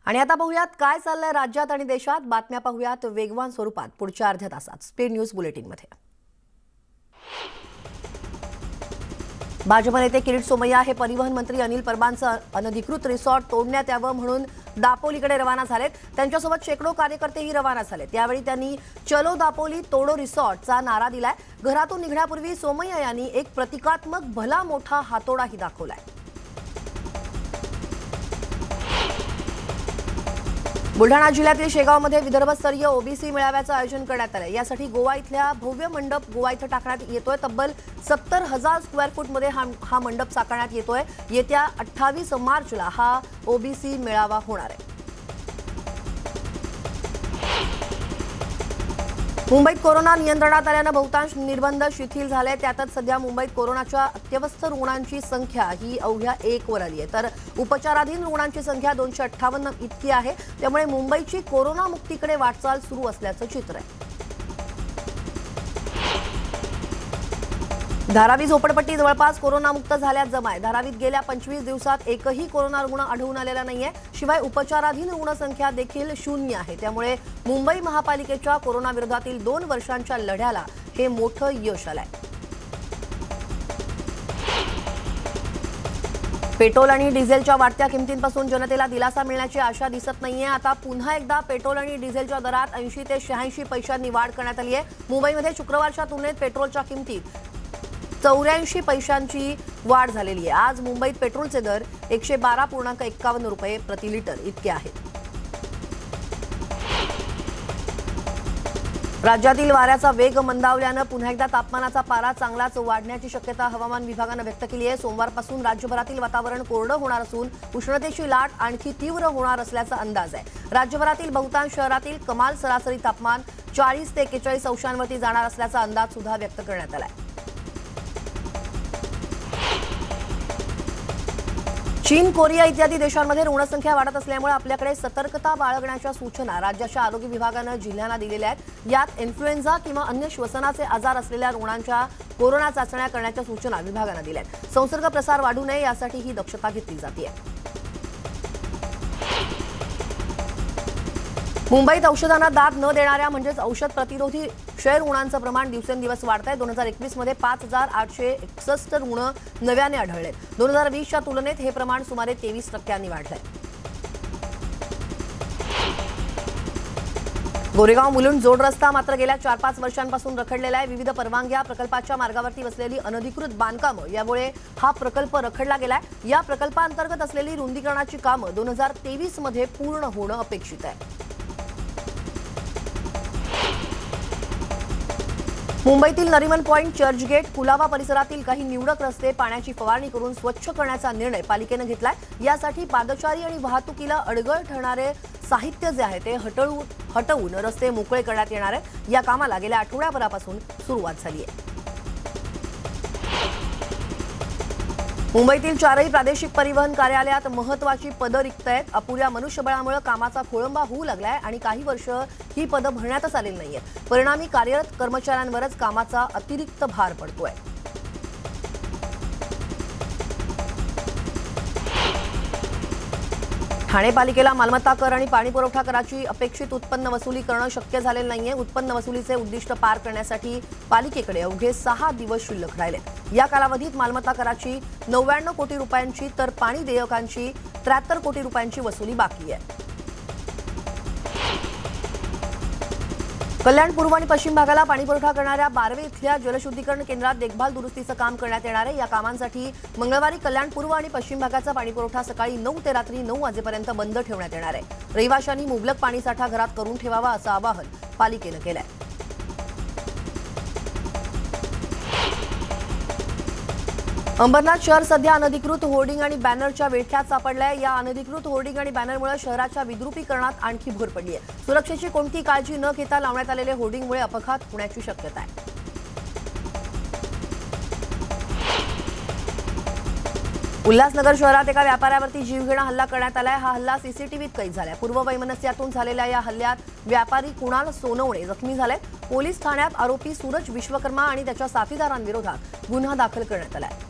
आणि आता पाहूयात काय चाललंय राज्यात आणि देशात। बातम्या पाहूयात वेगवान स्वरूपात पुढच्या अर्ध्या तासात स्पीड न्यूज बुलेटिनमध्ये। भाजप नेते किरीट सोमय्या हे परिवहन मंत्री अनिल परबांचं अनधिकृत रिसॉर्ट तोडण्यात यावं म्हणून दापोलीकडे रवाना झालेत। त्यांच्यासोबत शेकडो कार्यकर्तेही रवाना झालेत। त्यावेळी त्यांनी चलो दापोली तोडो रिसॉर्टचा नारा दिलाय। घरातून निघण्यापूर्वी सोमय्या यांनी एक प्रतिकात्मक भला मोठा हातोडाही दाखवलाय। बुलढाणा जिल्ह्यातील शेगावमध्ये विदर्भस्तरीय ओबीसी मेळाव्याचं आयोजन करण्यात आलं। यासाठी गोवा इथल्या भव्य मंडप गोवा इथं टाकण्यात येतोय। तब्बल 70,000 स्क्वेअर फूटमध्ये हा मंडप साकारण्यात येतोय। येत्या 28 मार्चला हा ओबीसी मेळावा होणार आहे। मुंबईत कोरोना नियंत्रणात आल्यानं बहुतांश निर्बंध शिथिल झाले। त्यातच सध्या मुंबईत कोरोनाच्या अत्यवस्थ रुग्णांची संख्या ही अवघ्या 1 वर आली आहे, तर उपचाराधीन रुग्णांची संख्या 258 इतकी आहे। त्यामुळे मुंबईची कोरोना मुक्तीकडे वाटचाल सुरू असल्याचं चित्र आहे। धारावी झोपडपट्टी जवळपास कोरोनामुक्त झाल्यात जमा आहे। धारावीत गेल्या 25 दिवसात एकही कोरोना रुग्ण आढळून आलेला नाहीये। शिवाय उपचाराधीन रुग्ण संख्या देखील 0 आहे। त्यामुळे मुंबई महापालिकेच्या कोरोना विरोधातील 2 वर्षांच्या लढ्याला हे मोठं यश आलंय। पेट्रोल आणि डिझेलच्या वाढत्या किमतींपासून जनतेला दिलासा मिळण्याची आशा दिसत नाहीये। आता पुन्हा एकदा पेट्रोल आणि डिझेलच्या दरात 80 ते 86 पैशांनी वाढ करण्यात आली आहे। मुंबईमध्ये शुक्रवारच्या तुलनेत पेट्रोलच्या किमतीत 84 पैशांची वाढ झालेली आहे। आज मुंबईत पेट्रोलचे दर 112.51 रुपये प्रति लिटर इतके आहेत। राज्यातील वाऱ्याचा वेग मंदावल्यानं पुन्हा एकदा तापमानाचा पारा चांगलाच वाढण्याची शक्यता हवामान विभागानं व्यक्त केली आहे। सोमवारपासून राज्यभरातील वातावरण कोरडं होणार असून उष्णतेची लाट आणखी तीव्र होणार असल्याचा अंदाज आहे। राज्यभरातील बहुतांश शहरातील कमाल सरासरी तापमान 40 ते 41 अंशांवरती जाणार असल्याचा अंदाज सुद्धा व्यक्त करण्यात आला आहे। चीन, कोरिया इत्यादी देशांमध्ये रुग्णसंख्या वाढत असल्यामुळे आपल्याकडे सतर्कता बाळगण्याच्या सूचना राज्याच्या आरोग्य विभागानं जिल्ह्यांना दिलेल्या आहेत। यात इन्फ्लुएन्झा किंवा अन्य श्वसनाचे आजार असलेल्या रुग्णांच्या कोरोना चाचण्या करण्याच्या सूचना विभागानं दिल्या आहेत। संसर्ग प्रसार वाढू नये यासाठी ही दक्षता घेतली जाते। मुंबईत औषधांना दाद न देणाऱ्या म्हणजेच औषध प्रतिरोधी क्षय रुग्णांचं प्रमाण दिवसेंदिवस वाढतंय। 2021 मध्ये 5,861 रुग्ण नव्याने आढळले। 2020च्या तुलनेत हे प्रमाण सुमारे 23% वाढलंय। गोरेगाव मुलुंड जोड रस्ता मात्र गेल्या 4-5 वर्षांपासून रखडलेला आहे। विविध परवानग्या प्रकल्पाच्या मार्गावरती बसलेली अनधिकृत बांधकामं यामुळे हा प्रकल्प रखडला गेलाय। या प्रकल्पांतर्गत असलेली रुंदीकरणाची कामं 2023 मध्ये पूर्ण होणं अपेक्षित आहे। मुंबईतील नरिमन पॉइंट, चर्चगेट, कुलाबा परिसरातील काही निवडक रस्ते पाण्याची फवारणी करून स्वच्छ करण्याचा निर्णय पालिकेनं घेतलाय। यासाठी पादचारी आणि वाहतुकीला अडगळ ठरणारे साहित्य जे आहे ते हटवून रस्ते मोकळे करण्यात येणार आहे। या कामाला गेल्या आठवड्याभरापासून सुरुवात झाली आहे। मुंबईतील 4ही प्रादेशिक परिवहन कार्यालयात महत्त्वाची पदं रिक्त आहेत। अपुऱ्या मनुष्यबळामुळे कामाचा खोळंबा होऊ लागलाय आणि काही वर्ष ही पदं भरण्यातच आलेली नाहीयेत। परिणामी कार्यरत कर्मचाऱ्यांवरच कामाचा अतिरिक्त भार पडतोय। ठाणे पालिकेला मालमत्ता कर आणि पाणी पुरवठा कराची अपेक्षित उत्पन्न वसुली करणं शक्य झालेलं नाहीये। उत्पन्न वसुलीचे उद्दिष्ट पार करण्यासाठी पालिकेकडे अवघे 6 दिवस शिल्लक राहिले। या कालावधीत मालमत्ता कराची 99 कोटी रुपयांची तर पाणी देयकांची 73 कोटी रुपयांची वसुली बाकी आहे। कल्याण पूर्व आणि पश्चिम भागाला पाणीपुरवठा करणाऱ्या बारवे इथल्या जलशुद्धीकरण केंद्रात देखभाल दुरुस्तीचं काम करण्यात येणार आहे। या कामांसाठी मंगळवारी कल्याण पूर्व आणि पश्चिम भागाचा पाणीपुरवठा सकाळी 9 ते रात्री 9 वाजेपर्यंत बंद ठेवण्यात येणार आहे। रहिवाशांनी मुबलक पाणीसाठा घरात करून ठेवावा असं आवाहन पालिकेनं केलंय। अंबरनाथ शहर सध्या अनधिकृत होर्डिंग आणि बॅनरच्या विळख्यात सापडलंय। या अनधिकृत होर्डिंग आणि बॅनरमुळे शहराच्या विद्रुपीकरणात आणखी भर पडली आहे। सुरक्षेची कोणती काळजी न घेता लावण्यात आलेले होर्डिंगमुळे अपघात होण्याची शक्यता आहे। उल्हासनगर शहरात एका व्यापाऱ्यावरती जीवघेणा हल्ला करण्यात आलाय। हा हल्ला सीसीटीव्हीत कैद झालाय। पूर्व वैमनस्यातून झालेल्या या हल्ल्यात व्यापारी कुणाल सोनवणे जखमी झाले। पोलीस ठाण्यात आरोपी सूरज विश्वकर्मा आणि त्याच्या साथीदारांविरोधात गुन्हा दाखल करण्यात आलाय।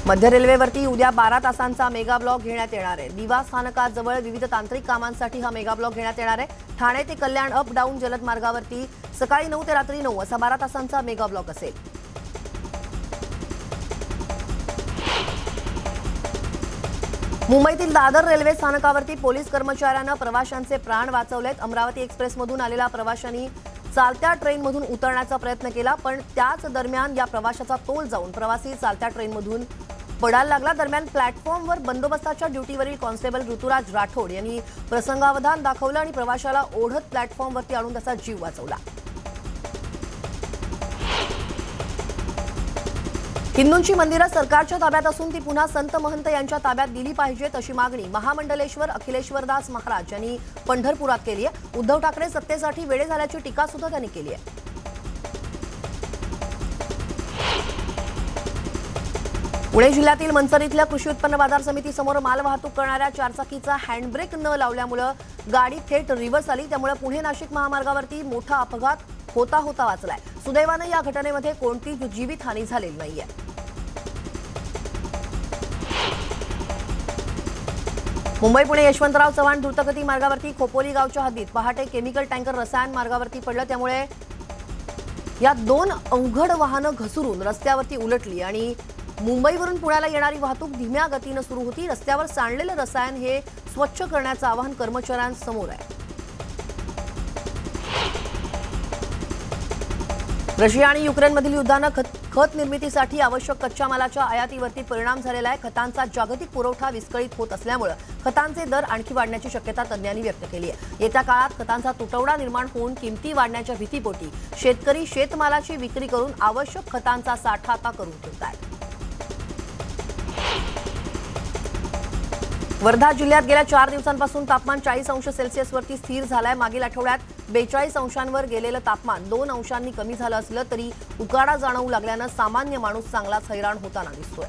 मध्य रेल्वेवरती उद्या 12 तासांचा मेगा ब्लॉक घेण्यात येणार आहे। दिवा स्थानकाजवळ विविध तांत्रिक कामांसाठी हा मेगा ब्लॉक घेण्यात येणार आहे। ठाणे ते कल्याण अप डाऊन जलद मार्गावरती सकाळी 9 ते रात्री 9 असा 12 तासांचा मेगा ब्लॉक असेल। मुंबईतील दादर रेल्वे स्थानकावरती पोलीस कर्मचाऱ्यांना प्रवाशांचे प्राण वाचवलेत। अमरावती एक्सप्रेसमधून आलेल्या प्रवाशांनी चालत्या ट्रेनमधून उतरण्याचा प्रयत्न केला, पण त्याच दरम्यान या प्रवाशाचा तोल जाऊन प्रवासी चालत्या ट्रेनमधून पडायला लागला। दरम्यान प्लॅटफॉर्मवर बंदोबस्ताच्या ड्युटीवरील कॉन्स्टेबल ऋतुराज राठोड यांनी प्रसंगावधान दाखवलं आणि प्रवाशाला ओढत प्लॅटफॉर्मवरती आणून त्याचा जीव वाचवला। हिंदूंची मंदिरं सरकारच्या ताब्यात असून ती पुन्हा संत महंत यांच्या ताब्यात दिली पाहिजेत अशी मागणी महामंडलेश्वर अखिलेश्वरदास महाराज यांनी पंढरपुरात केली आहे। उद्धव ठाकरे सत्तेसाठी वेडे झाल्याची टीका सुद्धा त्यांनी केली आहे। पुणे जिल्ह्यातील मंचर इथल्या कृषी उत्पन्न बाजार समितीसमोर मालवाहतूक करणाऱ्या चारचाकीचा हँडब्रेक न लावल्यामुळे गाडी थेट रिव्हर्स आली, त्यामुळे पुणे नाशिक महामार्गावरती मोठा अपघात होता वाचलाय। सुदैवाने या घटनेमध्ये कोणतीही जीवितहानी झालेली नाहीये। मुंबई पुणे यशवंतराव चव्हाण द्रुतगती मार्गावरती खोपोली गावच्या हद्दीत पहाटे केमिकल टँकर रसायन मार्गावरती पडलं, त्यामुळे या 2 अवघड वाहनं घसरून रस्त्यावरती उलटली आणि मुंबईवरून पुण्याला येणारी वाहतूक धीम्या गतीने सुरू होती। रस्त्यावर सांडलेलं रसायन हे स्वच्छ करण्याचं आवाहन कर्मचाऱ्यांसमोर आहे। रशिया आणि युक्रेनमधील युद्धानं खत निर्मितीसाठी आवश्यक कच्च्या मालाच्या आयातीवरती परिणाम झालेला आहे। खतांचा जागतिक पुरवठा विस्कळीत होत असल्यामुळे खतांचे दर आणखी वाढण्याची शक्यता तज्ज्ञांनी व्यक्त केली आहे। येत्या काळात खतांचा तुटवडा निर्माण होऊन किमती वाढण्याच्या भीतीपोटी शेतकरी शेतमालाची विक्री करून आवश्यक खतांचा साठा आता करून ठेवतात। वर्धा जिल्ह्यात गेल्या 4 दिवसांपासून तापमान 40 अंश सेल्सिअसवरती स्थिर झालंय। मागील आठवड्यात 42 अंशांवर गेलेलं तापमान 2 अंशांनी कमी झालं असलं तरी उकाडा जाणवू लागल्यानं सामान्य माणूस चांगलाच हैराण होताना दिसतोय।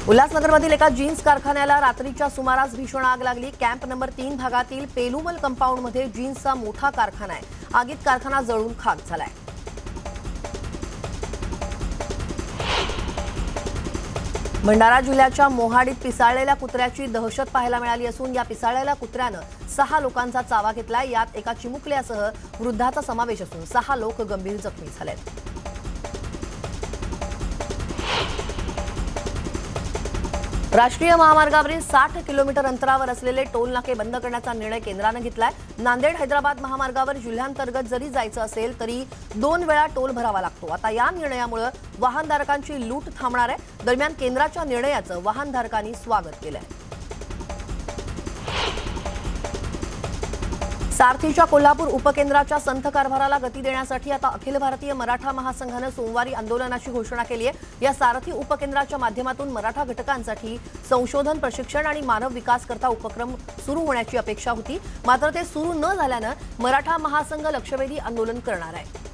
उल्हासनगरमधील एका जीन्स कारखान्याला रात्रीच्या सुमारास भीषण आग लागली। कॅम्प नंबर 3 भागातील पेलुमल कंपाऊंडमध्ये जीन्सचा मोठा कारखाना आहे। आगीत कारखाना जळून खाक झालाय। भंडारा जिल्ह्याच्या मोहाडीत पिसाळलेल्या कुत्र्याची दहशत पाहायला मिळाली असून या पिसाळलेल्या कुत्र्यानं 6 लोकांचा चावा घेतलाय। यात एका चिमुकल्यासह वृद्धाचा समावेश असून 6 लोक गंभीर जखमी झालेत। राष्ट्रीय महामार्गावरील 60 किलोमीटर अंतरावर असलेले टोल नाके बंद करण्याचा निर्णय केंद्राने घेतलाय। नांदेड हैदराबाद महामार्गावर जिल्ह्यांतर्गत जरी जायचं असेल तरी 2 वेळा टोल भरावा लागतो। आता या निर्णयामुळे वाहनधारकांची लूट थांबणार आहे। दरम्यान केंद्राच्या निर्णयाचं वाहनधारकांनी स्वागत केलंय। सारथीच्या कोल्हापूर उपकेंद्राच्या संथ कारभाराला गती देण्यासाठी आता अखिल भारतीय मराठा महासंघाने सोमवारी आंदोलनाची घोषणा केली आहे। या सारथी उपकेंद्राच्या माध्यमातून मराठा घटकांसाठी संशोधन, प्रशिक्षण आणि मानव विकास करता उपक्रम सुरू होण्याची अपेक्षा होती, मात्र ते सुरू न झाल्यानं मराठा महासंघ लक्षवेधी आंदोलन करणार आहे।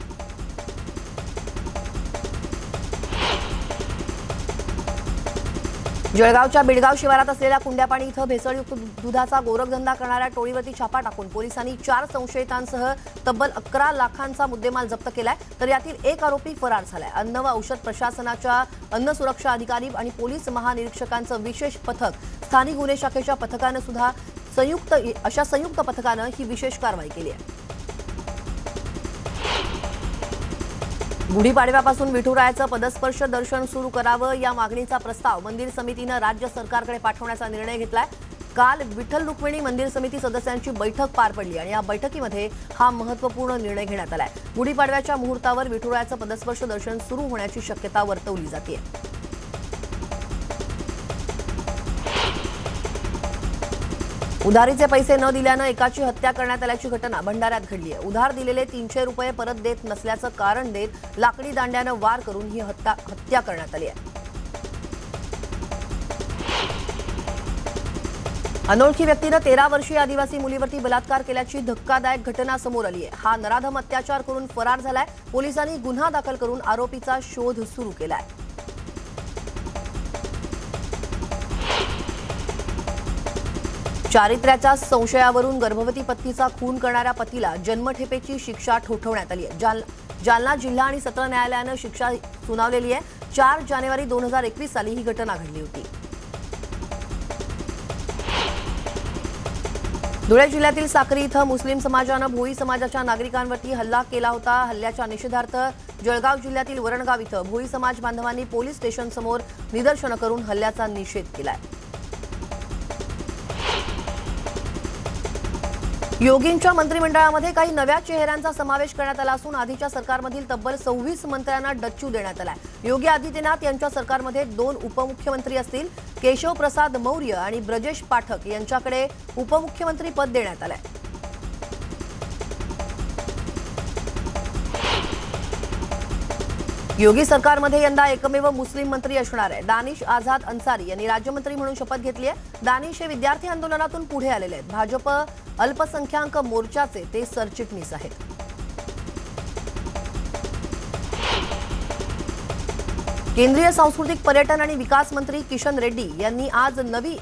जळगावच्या बिडगाव शिवारात असलेल्या कुंड्यापाणी इथं भेसळयुक्त दुधाचा गोरखधंदा करणाऱ्या टोळीवरती छापा टाकून पोलिसांनी 4 संशयितांसह तब्बल 11 लाखांचा मुद्देमाल जप्त केलाय, तर यातील एक आरोपी फरार झालाय। अन्न व औषध प्रशासनाच्या अन्न सुरक्षा अधिकारी आणि पोलीस महानिरीक्षकांचं विशेष पथक, स्थानिक गुन्हे शाखेच्या पथकानं सुद्धा संयुक्त पथकानं ही विशेष कारवाई केली आहे। गुढीपाडव्यापासून विठुरायाचं पदस्पर्श दर्शन सुरू करावं या मागणीचा प्रस्ताव मंदिर समितीनं राज्य सरकारकडे पाठवण्याचा निर्णय घेतलाय। काल विठ्ठल रुक्मिणी मंदिर समिती सदस्यांची बैठक पार पडली आणि या बैठकीमध्ये हा महत्त्वपूर्ण निर्णय घेण्यात आलाय। गुढीपाडव्याच्या मुहूर्तावर विठुरायाचं पदस्पर्श दर्शन सुरू होण्याची शक्यता वर्तवली जाते। उधारीचे पैसे न दिल्यानं एकाची हत्या करण्यात आल्याची घटना भंडाऱ्यात घडली आहे। उधार दिलेले 300 रुपये परत देत नसल्याचं कारण देत लाकडी दांड्यानं वार करून ही हत्या करण्यात आली आहे। अनोळखी व्यक्तीनं 13 वर्षीय आदिवासी मुलीवरती बलात्कार केल्याची धक्कादायक घटना समोर आली आहे। हा नराधम अत्याचार करून फरार झालाय। पोलिसांनी गुन्हा दाखल करून आरोपीचा शोध सुरू केलाय। चारित्र्याच्या संशयावरून गर्भवती पत्नीचा खून करणाऱ्या पतीला जन्मठेपेची शिक्षा ठोठावण्यात आली आहे। जालना जिल्हा आणि सत्र न्यायालयानं शिक्षा सुनावलेली आहे। 4 जानेवारी 2021 साली ही घटना घडली होती। धुळे जिल्ह्यातील साक्री इथं मुस्लिम समाजानं भोई समाजाच्या नागरिकांवरती हल्ला केला होता। हल्ल्याच्या निषेधार्थ जळगाव जिल्ह्यातील वरणगाव इथं भोई समाज बांधवांनी पोलीस स्टेशन समोर निदर्शनं करून हल्ल्याचा निषेध केलाय। योगींच्या मंत्रिमंडळामध्ये काही नव्या चेहऱ्यांचा समावेश करण्यात आला असून आधीच्या सरकारमधील तब्बल 26 मंत्र्यांना डच्चू देण्यात आलाय। योगी आदित्यनाथ यांच्या सरकारमध्ये 2 उपमुख्यमंत्री असतील। केशव प्रसाद मौर्य आणि ब्रजेश पाठक यांच्याकडे उपमुख्यमंत्री पद देण्यात आलंय। योगी सरकारमध्ये यंदा एकमेव मुस्लिम मंत्री असणार आहे। दानिश आझाद अन्सारी यांनी राज्यमंत्री म्हणून शपथ घेतली आहे। दानिश हे विद्यार्थी आंदोलनातून पुढे आलेले आहेत। भाजप अल्पसंख्याक मोर्चाचे ते सरचिटणीस आहेत। केंद्रीय सांस्कृतिक पर्यटन आणि विकास मंत्री किशन रेड्डी यांनी आज नवी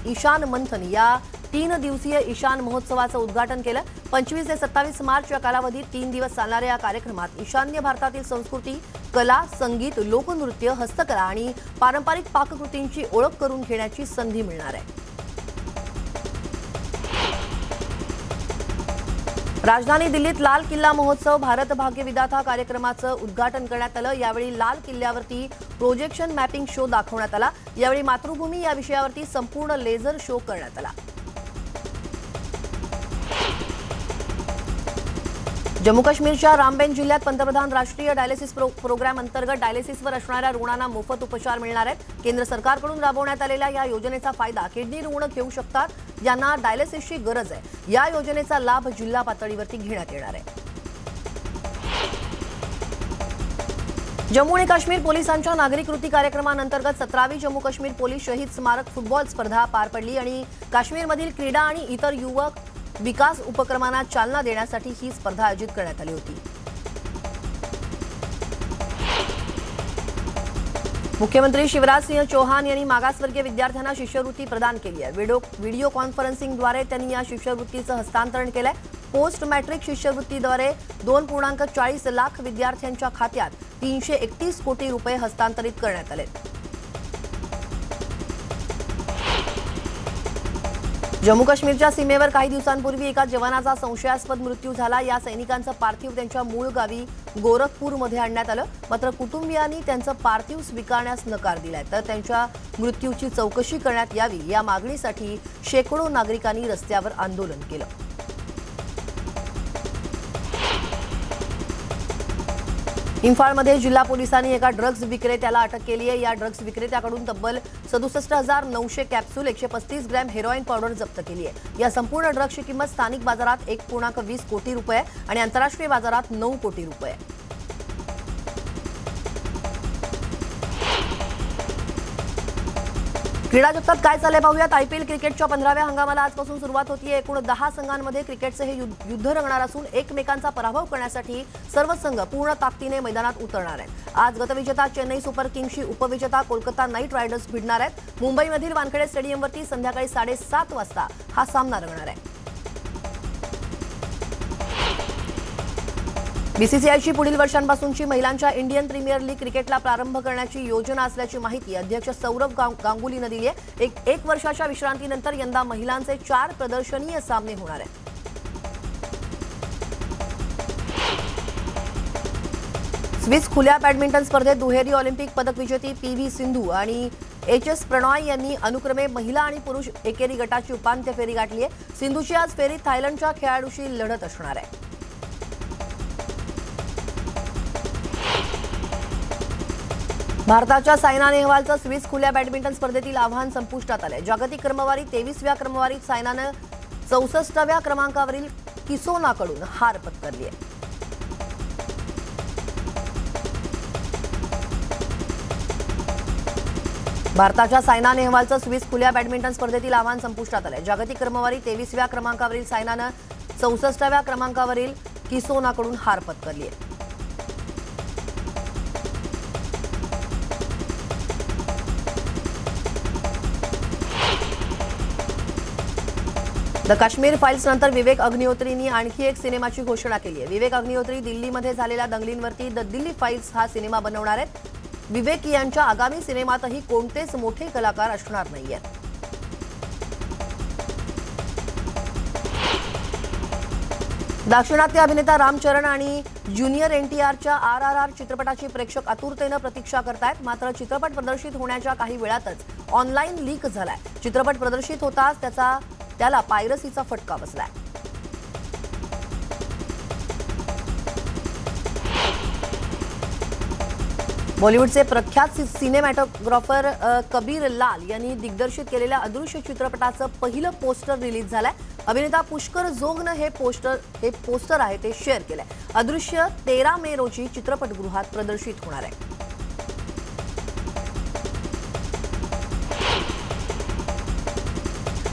ईशान मंथन या 3 दिवसीय ईशान महोत्सवाचं उद्घाटन केलं। 25 ते 27 मार्च या कालावधीत 3 दिवस चालणाऱ्या या कार्यक्रमात ईशान्य भारतातील संस्कृती, कला, संगीत, लोकनृत्य, हस्तकला आणि पारंपरिक पाककृतींची ओळख करून घेण्याची संधी मिळणार आहे। राजधानी दिल्लीत लाल किल्ला महोत्सव भारत भाग्य विधाता कार्यक्रमाचं उद्घाटन करण्यात आलं। यावेळी लाल किल्ल्यावरती प्रोजेक्शन मॅपिंग शो दाखवण्यात आला। यावेळी मातृभूमी या विषयावरती संपूर्ण लेझर शो करण्यात आला। जम्मू काश्मीरच्या रामबेन जिल्ह्यात पंतप्रधान राष्ट्रीय डायलिसिस प्रोग्राम अंतर्गत डायलिसिसवर असणाऱ्या रुग्णांना मोफत उपचार मिळणार आहेत। केंद्र सरकारकडून राबवण्यात आलेल्या या योजनेचा फायदा किडनी रुग्ण घेऊ शकतात, ज्यांना डायलिसिसची गरज आहे। या योजनेचा लाभ जिल्हा पातळीवरती घेण्यात येणार आहे। जम्मू आणि काश्मीर पोलिसांच्या नागरी कृती कार्यक्रमांतर्गत 17वी जम्मू काश्मीर पोलीस शहीद स्मारक फुटबॉल स्पर्धा पार पडली आणि काश्मीरमधील क्रीडा आणि इतर युवक विकास उपक्रमांना चालना देण्यासाठी ही स्पर्धा आयोजित करण्यात आली होती। मुख्यमंत्री शिवराज सिंह चौहान यांनी मागासवर्गीय विद्यार्थ्यांना शिष्यवृत्ती प्रदान केली आहे। व्हिडिओ कॉन्फरन्सिंगद्वारे त्यांनी या शिष्यवृत्तीचं हस्तांतरण केलंय। पोस्ट मॅट्रिक शिष्यवृत्तीद्वारे 2.40 लाख विद्यार्थ्यांच्या खात्यात 331 कोटी रुपये हस्तांतरित करण्यात आले। जम्मू काश्मीरच्या सीमेवर काही दिवसांपूर्वी एका जवानाचा संशयास्पद मृत्यू झाला। या सैनिकांचं पार्थिव त्यांच्या मूळ गावी गोरखपूरमध्ये आणण्यात आलं, मात्र कुटुंबियांनी त्यांचं पार्थिव स्वीकारण्यास नकार दिलाय। तर त्यांच्या मृत्यूची चौकशी करण्यात यावी या मागणीसाठी शेकडो नागरिकांनी रस्त्यावर आंदोलन केलं। इंफाळमध्ये जिल्हा पोलिसांनी एका ड्रग्ज विक्रेत्याला अटक केली आहे। या ड्रग्ज विक्रेत्याकडून तब्बल 67,900 कॅप्सूल, 135 ग्रॅम हेरोईन पावडर जप्त केली आहे। या संपूर्ण ड्रग्जची किंमत स्थानिक बाजारात 1.20 कोटी रुपये आणि आंतरराष्ट्रीय बाजारात 9 कोटी रुपये। क्रीडा जगतात काय चाललंय पाहूयात। आयपीएल क्रिकेटच्या 15व्या हंगामाला आजपासून सुरुवात होतीये। एकूण 10 संघांमध्ये क्रिकेटचे हे युद्ध रंगणार असून एकमेकांचा पराभव करण्यासाठी सर्व संघ पूर्ण ताकदीने मैदानात उतरणार आहेत। आज गतविजेता चेन्नई सुपर किंग्सशी उपविजेता कोलकाता नाईट रायडर्स भिडणार आहेत। मुंबईमधील वानखेडे स्टेडियमवरती संध्याकाळी 7:30 वाजता हा सामना रंगणार आहे। बीसीसीआयची पुढील वर्षांपासूनची महिलांच्या इंडियन प्रीमियर लीग क्रिकेटला प्रारंभ करण्याची योजना असल्याची माहिती अध्यक्ष सौरव गांगुलीनं दिली आहे। एक वर्षाच्या विश्रांतीनंतर यंदा महिलांचे 4 प्रदर्शनीय सामने होणार आहेत। स्विस खुल्या बॅडमिंटन स्पर्धेत दुहेरी ऑलिम्पिक पदक विजेती पीव्ही सिंधू आणि एचएस प्रणॉय यांनी अनुक्रमे महिला आणि पुरुष एकेरी गटाची उपांत्य फेरी गाठली आहे। सिंधूची आज फेरीत थायलंडच्या खेळाडूशी लढत असणार आहे। भारताच्या सायना नेहवालचं स्विस खुल्या बॅडमिंटन स्पर्धेतील आव्हान संपुष्टात आलंय। जागतिक क्रमवारीत 23व्या क्रमवारीत सायनानं 64व्या क्रमांकावरील किसोनाकडून हार पत्करली आहे। भारताच्या सायना नेहवालचं स्विस खुल्या बॅडमिंटन स्पर्धेतील आव्हान संपुष्टात आलंय। जागतिक क्रमवारीत 23व्या क्रमांकावरील सायनानं 64व्या क्रमांकावरील किसोनाकडून हार पत्करली आहे। द काश्मीर फाईल्स नंतर विवेक अग्निहोत्रींनी आणखी एक सिनेमाची घोषणा केली आहे. विवेक अग्निहोत्री दिल्लीमध्ये झालेल्या दंगलींवरती द दिल्ली फाईल्स हा सिनेमा बनवणार आहेत. विवेक यांच्या आगामी सिनेमातही कोणतेच मोठे कलाकार असणार नाहीयेत. दाक्षिणात्य अभिनेता रामचरण आणि ज्युनियर NTRच्या RRR चित्रपटाची प्रेक्षक आतुरतेनं प्रतीक्षा करतायत. मात्र चित्रपट प्रदर्शित होण्याच्या काही वेळातच ऑनलाईन लीक झालाय. चित्रपट प्रदर्शित होताच त्याला पायरसीचा फटका बसलाय. बॉलिवूडचे प्रख्यात सिनेमॅटोग्राफर कबीर लाल यांनी दिग्दर्शित केलेल्या अदृश्य चित्रपटाचं पहिलं पोस्टर रिलीज झालंय. अभिनेता पुष्कर जोगनं हे पोस्टर आहे ते शेअर केलंय. अदृश्य 13 मे रोजी चित्रपटगृहात प्रदर्शित होणार आहे.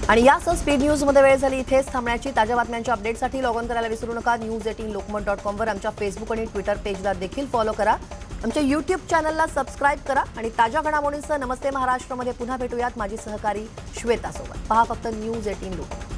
आणि यासह स्पीड न्यूजमध्ये वेळ झाली इथेच थांबण्याची. ताज्या बातम्यांच्या अपडेटसाठी लॉग ऑन करायला विसरू नका. news18lokmat.com वर आमच्या फेसबुक आणि ट्विटर पेजला देखील फॉलो करा. आमच्या YouTube चॅनलला सबस्क्राईब करा आणि ताज्या घडामोडींसह नमस्ते महाराष्ट्रमध्ये पुन्हा भेटूयात माझी सहकारी श्वेता सोबत. पहा फक्त News18 लोकमत.